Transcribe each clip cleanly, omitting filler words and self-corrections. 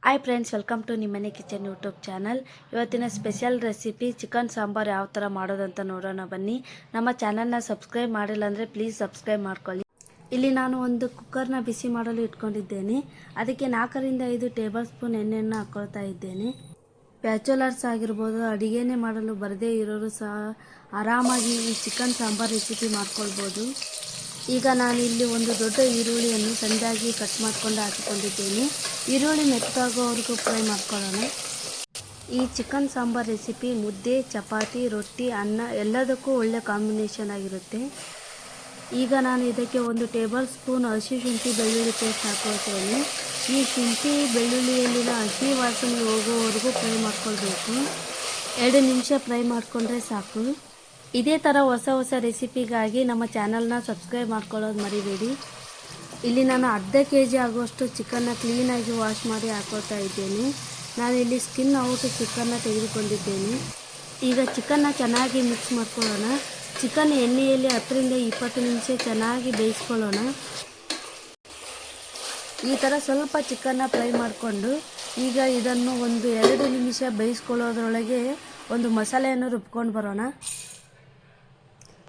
Hi friends, welcome to ನಿಮ್ಮನೆ kitchen YouTube channel. ಇವತ್ತಿನ special recipe chicken sambar ಯಾವ ಥರ ಮಾಡೋದಂತ ನೋಡೋಣ ಬನ್ನಿ. ನಮ್ಮ ಚಾನಲ್ನ ಸಬ್ಸ್ಕ್ರೈಬ್ ಮಾಡಿಲ್ಲ ಅಂದರೆ ಪ್ಲೀಸ್ ಸಬ್ಸ್ಕ್ರೈಬ್ ಮಾಡ್ಕೊಳ್ಳಿ. ಇಲ್ಲಿ ನಾನು ಒಂದು ಕುಕ್ಕರ್ನ ಬಿಸಿ ಮಾಡಲು ಇಟ್ಕೊಂಡಿದ್ದೇನೆ. ಅದಕ್ಕೆ 4-5 ಟೇಬಲ್ ಸ್ಪೂನ್ ಎಣ್ಣೆಯನ್ನು ಹಾಕ್ಕೊಳ್ತಾ ಇದ್ದೇನೆ. ಬ್ಯಾಚುಲರ್ಸ್ ಆಗಿರ್ಬೋದು, ಅಡುಗೆನೇ ಮಾಡಲು ಬರದೇ ಇರೋರು ಸಹ ಆರಾಮಾಗಿ ಈ ಚಿಕನ್ ಸಾಂಬಾರು ರೆಸಿಪಿ ಮಾಡ್ಕೊಳ್ಬೋದು. ಈಗ ನಾನು ಇಲ್ಲಿ ಒಂದು ದೊಡ್ಡ ಈರುಳ್ಳಿಯನ್ನು ಸಣ್ಣದಾಗಿ ಕಟ್ ಮಾಡಿಕೊಂಡು ಹಾಕಿಕೊಂಡಿದ್ದೇನೆ. ಈರುಳ್ಳಿ ಮೆತ್ತಗಾಗೋವರೆಗೂ ಫ್ರೈ ಮಾಡ್ಕೊಳ್ಳೋಣ. ಈ ಚಿಕನ್ ಸಾಂಬಾರ್ ರೆಸಿಪಿ ಮುದ್ದೆ, ಚಪಾತಿ, ರೊಟ್ಟಿ, ಅನ್ನ ಎಲ್ಲದಕ್ಕೂ ಒಳ್ಳೆ ಕಾಂಬಿನೇಷನ್ ಆಗಿರುತ್ತೆ. ಈಗ ನಾನು ಇದಕ್ಕೆ 1 ಟೇಬಲ್ ಸ್ಪೂನ್ ಹಸಿ ಶುಂಠಿ ಬೆಳ್ಳುಳ್ಳಿ ಪೇಸ್ಟ್ ಹಾಕೊಳ್ತೇನೆ. ಈ ಶುಂಠಿ ಬೆಳ್ಳುಳ್ಳಿಯಲ್ಲಿನ ಹಸಿ ವಾಸನೆ ಹೋಗುವವರೆಗೂ ಫ್ರೈ ಮಾಡ್ಕೊಳ್ಬೇಕು. 2 ನಿಮಿಷ ಫ್ರೈ ಮಾಡಿಕೊಂಡ್ರೆ ಸಾಕು. ಇದೇ ಥರ ಹೊಸ ರೆಸಿಪಿಗಾಗಿ ನಮ್ಮ ಚಾನಲ್ನ ಸಬ್ಸ್ಕ್ರೈಬ್ ಮಾಡ್ಕೊಳ್ಳೋದು ಮರಿಬೇಡಿ. ಇಲ್ಲಿ ನಾನು ಅರ್ಧ kg ಆಗುವಷ್ಟು ಚಿಕನ್ನ ಕ್ಲೀನಾಗಿ ವಾಶ್ ಮಾಡಿ ಹಾಕೊಳ್ತಾ ಇದ್ದೇನೆ. ನಾನು ಇಲ್ಲಿ ಸ್ಕಿನ್ ಔಟ್ ಚಿಕನ್ನ ತೆಗೆದುಕೊಂಡಿದ್ದೇನೆ. ಈಗ ಚಿಕನ್ನ ಚೆನ್ನಾಗಿ ಮಿಕ್ಸ್ ಮಾಡ್ಕೊಳ್ಳೋಣ. ಚಿಕನ್ ಎಣ್ಣೆಯಲ್ಲಿ 10-20 ನಿಮಿಷ ಚೆನ್ನಾಗಿ ಬೇಯಿಸ್ಕೊಳ್ಳೋಣ. ಈ ಥರ ಸ್ವಲ್ಪ ಚಿಕನ್ನ ಫ್ರೈ ಮಾಡಿಕೊಂಡು ಈಗ ಇದನ್ನು 1-2 ನಿಮಿಷ ಬೇಯಿಸ್ಕೊಳ್ಳೋದ್ರೊಳಗೆ ಒಂದು ಮಸಾಲೆಯನ್ನು ರುಬ್ಕೊಂಡು ಬರೋಣ.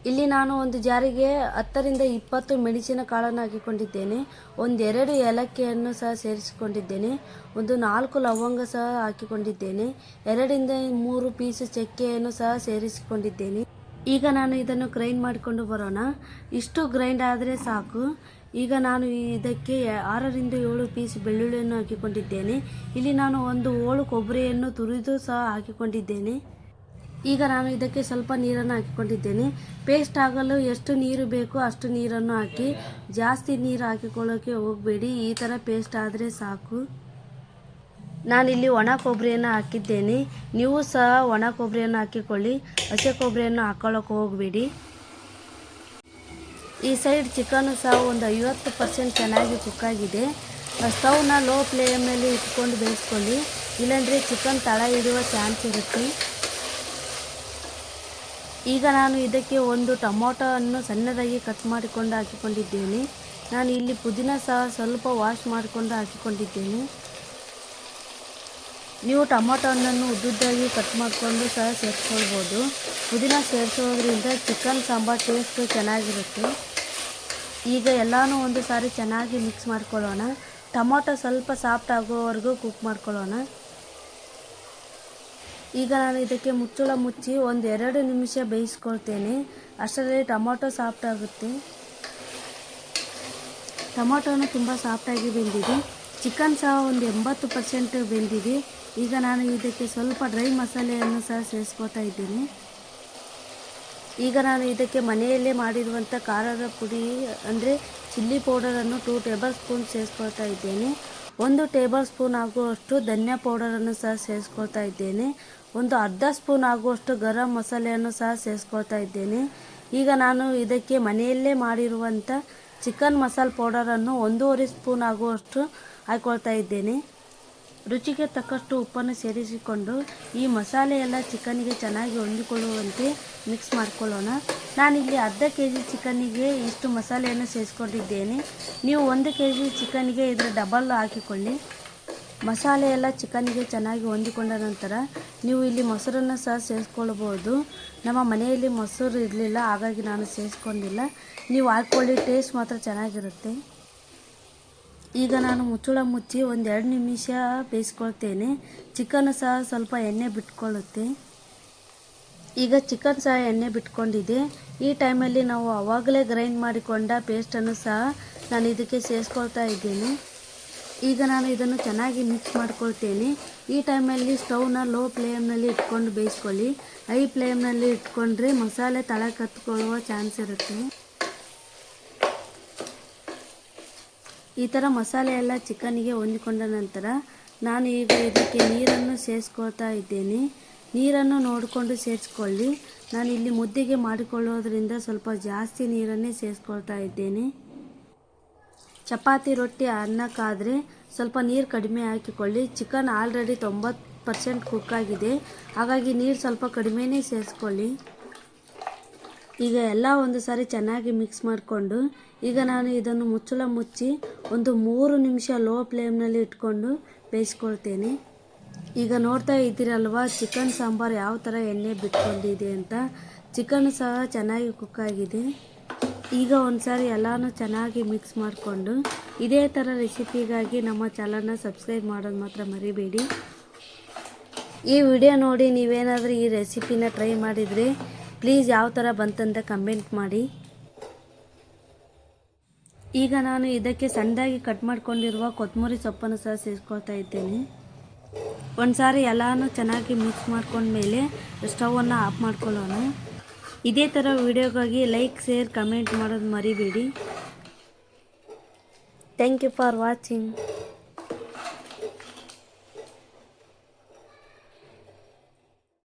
ಇಲ್ಲಿ ನಾನು ಒಂದು ಜಾರಿಗೆ 10-20 ಮೆಣಸಿನ ಕಾಳನ್ನು ಹಾಕಿಕೊಂಡಿದ್ದೇನೆ. 1-2 ಏಲಕ್ಕಿಯನ್ನು ಸಹ ಸೇರಿಸಿಕೊಂಡಿದ್ದೇನೆ. 4 ಲವಂಗ ಸಹ ಹಾಕಿಕೊಂಡಿದ್ದೇನೆ. 2-3 ಪೀಸ್ ಚಕ್ಕೆಯನ್ನು ಸಹ ಸೇರಿಸಿಕೊಂಡಿದ್ದೇನೆ. ಈಗ ನಾನು ಇದನ್ನು ಗ್ರೈಂಡ್ ಮಾಡಿಕೊಂಡು ಬರೋಣ. ಇಷ್ಟು ಗ್ರೈಂಡ್ ಆದರೆ ಸಾಕು. ಈಗ ನಾನು ಇದಕ್ಕೆ 6-7 ಪೀಸ್ ಬೆಳ್ಳುಳ್ಳಿಯನ್ನು ಹಾಕಿಕೊಂಡಿದ್ದೇನೆ. ಇಲ್ಲಿ ನಾನು ಒಂದು ಹೋಳು ಕೊಬ್ಬರಿಯನ್ನು ತುರಿದು ಸಹ ಹಾಕಿಕೊಂಡಿದ್ದೇನೆ. ಈಗ ನಾನು ಇದಕ್ಕೆ ಸ್ವಲ್ಪ ನೀರನ್ನು ಹಾಕಿಕೊಂಡಿದ್ದೇನೆ. ಪೇಸ್ಟ್ ಆಗಲು ಎಷ್ಟು ನೀರು ಬೇಕೋ ಅಷ್ಟು ನೀರನ್ನು ಹಾಕಿ, ಜಾಸ್ತಿ ನೀರು ಹಾಕಿಕೊಳ್ಳೋಕ್ಕೆ ಹೋಗಬೇಡಿ. ಈ ಥರ ಪೇಸ್ಟ್ ಆದರೆ ಸಾಕು. ನಾನಿಲ್ಲಿ ಒಣ ಕೊಬ್ಬರಿಯನ್ನು ಹಾಕಿದ್ದೇನೆ. ನೀವು ಸಹ ಒಣ ಕೊಬ್ಬರಿಯನ್ನು ಹಾಕಿಕೊಳ್ಳಿ, ಹಸಿ ಕೊಬ್ಬರಿಯನ್ನು ಹಾಕೊಳ್ಳೋಕೆ ಹೋಗಬೇಡಿ. ಈ ಸೈಡ್ ಚಿಕನ್ನು ಸಹ ಒಂದು 50% ಚೆನ್ನಾಗಿ ಕುಕ್ಕಾಗಿದೆ. ಸ್ಟವ್ನ ಲೋ ಫ್ಲೇಮಲ್ಲಿ ಇಟ್ಕೊಂಡು ಬೇಯಿಸ್ಕೊಳ್ಳಿ, ಇಲ್ಲಾಂದರೆ ಚಿಕನ್ ತಳ ಹಿಡಿಯುವ ಚಾನ್ಸ್ ಇರುತ್ತೆ. ಈಗ ನಾನು ಇದಕ್ಕೆ 1 ಟೊಮೊಟೊವನ್ನು ಸಣ್ಣದಾಗಿ ಕಟ್ ಮಾಡಿಕೊಂಡು ಹಾಕಿಕೊಂಡಿದ್ದೇನೆ. ನಾನು ಇಲ್ಲಿ ಪುದೀನ ಸಹ ಸ್ವಲ್ಪ ವಾಶ್ ಮಾಡಿಕೊಂಡು ಹಾಕಿಕೊಂಡಿದ್ದೇನೆ. ನೀವು ಟೊಮೊಟೊ ಹಣ್ಣನ್ನು ಉದ್ದುದ್ದಾಗಿ ಕಟ್ ಮಾಡಿಕೊಂಡು ಸಹ ಸೇರಿಸ್ಕೊಳ್ಬೋದು. ಪುದೀನ ಸೇರಿಸೋದ್ರಿಂದ ಚಿಕನ್ ಸಾಂಬಾರ್ ಟೇಸ್ಟ್ ಚೆನ್ನಾಗಿರುತ್ತೆ. ಈಗ ಎಲ್ಲನೂ ಒಂದು ಸಾರಿ ಚೆನ್ನಾಗಿ ಮಿಕ್ಸ್ ಮಾಡ್ಕೊಳ್ಳೋಣ. ಟೊಮೊಟೊ ಸ್ವಲ್ಪ ಸಾಫ್ಟ್ ಆಗೋವರೆಗೂ ಕುಕ್ ಮಾಡ್ಕೊಳ್ಳೋಣ. ಈಗ ನಾನು ಇದಕ್ಕೆ ಮುಚ್ಚಳ ಮುಚ್ಚಿ 1-2 ನಿಮಿಷ ಬೇಯಿಸ್ಕೊಳ್ತೇನೆ. ಅಷ್ಟರಲ್ಲಿ ಟೊಮೊಟೊ ಸಾಫ್ಟ್ ಆಗುತ್ತೆ. ಟೊಮೊಟೊನು ತುಂಬ ಸಾಫ್ಟಾಗಿ ಬೆಂದಿದೆ. ಚಿಕನ್ ಸಹ ಒಂದು 80% ಬೆಂದಿದೆ. ಈಗ ನಾನು ಇದಕ್ಕೆ ಸ್ವಲ್ಪ ಡ್ರೈ ಮಸಾಲೆಯನ್ನು ಸಹ ಸೇರಿಸ್ಕೊಳ್ತಾ ಇದ್ದೇನೆ. ಈಗ ನಾನು ಇದಕ್ಕೆ ಮನೆಯಲ್ಲೇ ಮಾಡಿರುವಂಥ ಖಾರದ ಪುಡಿ ಅಂದರೆ ಚಿಲ್ಲಿ ಪೌಡರನ್ನು 2 ಟೇಬಲ್ ಸ್ಪೂನ್ ಸೇರಿಸ್ಕೊಳ್ತಾ ಇದ್ದೇನೆ. 1 ಟೇಬಲ್ ಸ್ಪೂನ್ ಆಗುವಷ್ಟು ಧನಿಯಾ ಪೌಡರನ್ನು ಸಹ ಸೇರಿಸ್ಕೊಳ್ತಾ ಇದ್ದೇನೆ. ಒಂದು ಅರ್ಧ ಸ್ಪೂನ್ ಆಗುವಷ್ಟು ಗರಂ ಮಸಾಲೆಯನ್ನು ಸಹ ಸೇರಿಸ್ಕೊಳ್ತಾ ಇದ್ದೇನೆ. ಈಗ ನಾನು ಇದಕ್ಕೆ ಮನೆಯಲ್ಲೇ ಮಾಡಿರುವಂಥ ಚಿಕನ್ ಮಸಾಲೆ ಪೌಡರನ್ನು 1.5 ಸ್ಪೂನ್ ಆಗುವಷ್ಟು ಹಾಕ್ಕೊಳ್ತಾ ಇದ್ದೇನೆ. ರುಚಿಗೆ ತಕ್ಕಷ್ಟು ಉಪ್ಪನ್ನು ಸೇರಿಸಿಕೊಂಡು ಈ ಮಸಾಲೆ ಎಲ್ಲ ಚಿಕನ್ನಿಗೆ ಚೆನ್ನಾಗಿ ಹೊಂದಿಕೊಳ್ಳುವಂತೆ ಮಿಕ್ಸ್ ಮಾಡ್ಕೊಳ್ಳೋಣ. ನಾನಿಲ್ಲಿ ಅರ್ಧ kg ಚಿಕನ್ನಿಗೆ ಇಷ್ಟು ಮಸಾಲೆಯನ್ನು ಸೇರಿಸ್ಕೊಂಡಿದ್ದೇನೆ. ನೀವು 1 kg ಚಿಕನ್ನಿಗೆ ಇದರ ಡಬಲ್ ಹಾಕಿಕೊಳ್ಳಿ. ಮಸಾಲೆ ಎಲ್ಲ ಚಿಕನ್ನಿಗೆ ಚೆನ್ನಾಗಿ ಹೊಂದಿಕೊಂಡ ನಂತರ ನೀವು ಇಲ್ಲಿ ಮೊಸರನ್ನು ಸಹ ಸೇರಿಸ್ಕೊಳ್ಬೋದು. ನಮ್ಮ ಮನೆಯಲ್ಲಿ ಮೊಸರು ಇರಲಿಲ್ಲ, ಹಾಗಾಗಿ ನಾನು ಸೇರಿಸ್ಕೊಂಡಿಲ್ಲ. ನೀವು ಹಾಕ್ಕೊಳ್ಳಿ, ಟೇಸ್ಟ್ ಮಾತ್ರ ಚೆನ್ನಾಗಿರುತ್ತೆ. ಈಗ ನಾನು ಮುಚ್ಚಳ ಮುಚ್ಚಿ 1-2 ನಿಮಿಷ ಬೇಯಿಸ್ಕೊಳ್ತೇನೆ. ಚಿಕನ್ ಸಹ ಸ್ವಲ್ಪ ಎಣ್ಣೆ ಬಿಟ್ಕೊಳ್ಳುತ್ತೆ. ಈಗ ಚಿಕನ್ ಸಹ ಎಣ್ಣೆ ಬಿಟ್ಕೊಂಡಿದೆ. ಈ ಟೈಮಲ್ಲಿ ನಾವು ಆವಾಗಲೇ ಗ್ರೈಂಡ್ ಮಾಡಿಕೊಂಡ ಪೇಸ್ಟನ್ನು ಸಹ ನಾನು ಇದಕ್ಕೆ ಸೇರಿಸ್ಕೊಳ್ತಾ ಇದ್ದೇನೆ. ಈಗ ನಾನು ಇದನ್ನು ಚೆನ್ನಾಗಿ ಮಿಕ್ಸ್ ಮಾಡ್ಕೊಳ್ತೇನೆ. ಈ ಟೈಮಲ್ಲಿ ಸ್ಟವ್ನ ಲೋ ಫ್ಲೇಮ್ನಲ್ಲಿ ಇಟ್ಕೊಂಡು ಬೇಯಿಸ್ಕೊಳ್ಳಿ. ಹೈ ಫ್ಲೇಮ್ನಲ್ಲಿ ಇಟ್ಕೊಂಡ್ರೆ ಮಸಾಲೆ ತಳ ಕತ್ಕೊಳ್ಳುವ ಚಾನ್ಸ್ ಇರುತ್ತೆ. ಈ ಥರ ಮಸಾಲೆ ಎಲ್ಲ ಚಿಕನ್ನಿಗೆ ಹೊಂದಿಕೊಂಡ ನಂತರ ನಾನು ಈಗ ಇದಕ್ಕೆ ನೀರನ್ನು ಸೇರಿಸ್ಕೊಳ್ತಾ ಇದ್ದೇನೆ. ನೀರನ್ನು ನೋಡಿಕೊಂಡು ಸೇರಿಸ್ಕೊಳ್ಳಿ. ನಾನು ಇಲ್ಲಿ ಮುದ್ದೆಗೆ ಮಾಡಿಕೊಳ್ಳೋದ್ರಿಂದ ಸ್ವಲ್ಪ ಜಾಸ್ತಿ ನೀರನ್ನೇ ಸೇರಿಸ್ಕೊಳ್ತಾ ಇದ್ದೇನೆ. ಚಪಾತಿ, ರೊಟ್ಟಿ, ಅನ್ನಕ್ಕಾದರೆ ಸ್ವಲ್ಪ ನೀರು ಕಡಿಮೆ ಹಾಕಿಕೊಳ್ಳಿ. ಚಿಕನ್ ಆಲ್ರೆಡಿ 90% ಕುಕ್ಕಾಗಿದೆ, ಹಾಗಾಗಿ ನೀರು ಸ್ವಲ್ಪ ಕಡಿಮೆನೇ ಸೇರಿಸ್ಕೊಳ್ಳಿ. ಈಗ ಎಲ್ಲ ಒಂದು ಸಾರಿ ಚೆನ್ನಾಗಿ ಮಿಕ್ಸ್ ಮಾಡಿಕೊಂಡು ಈಗ ನಾನು ಇದನ್ನು ಮುಚ್ಚಳ ಮುಚ್ಚಿ 3 ನಿಮಿಷ ಲೋ ಫ್ಲೇಮ್ನಲ್ಲಿ ಇಟ್ಕೊಂಡು ಬೇಯಿಸ್ಕೊಳ್ತೇನೆ. ಈಗ ನೋಡ್ತಾ ಇದ್ದೀರಲ್ವ ಚಿಕನ್ ಸಾಂಬಾರು ಯಾವ ಥರ ಎಣ್ಣೆ ಬಿಟ್ಕೊಂಡಿದೆ ಅಂತ. ಚಿಕನ್ ಸಹ ಚೆನ್ನಾಗಿ ಕುಕ್ ಆಗಿದೆ. ಈಗ ಒಂದ್ಸಾರಿ ಎಲ್ಲನೂ ಚೆನ್ನಾಗಿ ಮಿಕ್ಸ್ ಮಾಡಿಕೊಂಡು ಇದೇ ಥರ ರೆಸಿಪಿಗಾಗಿ ನಮ್ಮ ಚಾನಲ್ನ ಸಬ್ಸ್ಕ್ರೈಬ್ ಮಾಡೋದು ಮಾತ್ರ ಮರಿಬೇಡಿ. ಈ ವಿಡಿಯೋ ನೋಡಿ ನೀವೇನಾದರೂ ಈ ರೆಸಿಪಿನ ಟ್ರೈ ಮಾಡಿದರೆ ಪ್ಲೀಸ್ ಯಾವ ಥರ ಬಂತಂತ ಕಮೆಂಟ್ ಮಾಡಿ. ಈಗ ನಾನು ಇದಕ್ಕೆ ಸಣ್ಣದಾಗಿ ಕಟ್ ಮಾಡ್ಕೊಂಡಿರುವ ಕೊತ್ತಂಬರಿ ಸೊಪ್ಪನ್ನು ಸಹ ಸೇರಿಸ್ಕೊಳ್ತಾ ಇದ್ದೇನೆ. ಒಂದು ಸಾರಿ ಎಲ್ಲನೂ ಚೆನ್ನಾಗಿ ಮಿಕ್ಸ್ ಮಾಡ್ಕೊಂಡ್ಮೇಲೆ ಸ್ಟವನ್ನು ಆಫ್ ಮಾಡ್ಕೊಳ್ಳೋಣ. ಇದೇ ಥರ ವಿಡಿಯೋಗಾಗಿ ಲೈಕ್, ಶೇರ್, ಕಮೆಂಟ್ ಮಾಡೋದು ಮರಿಬೇಡಿ. Thank you for watching.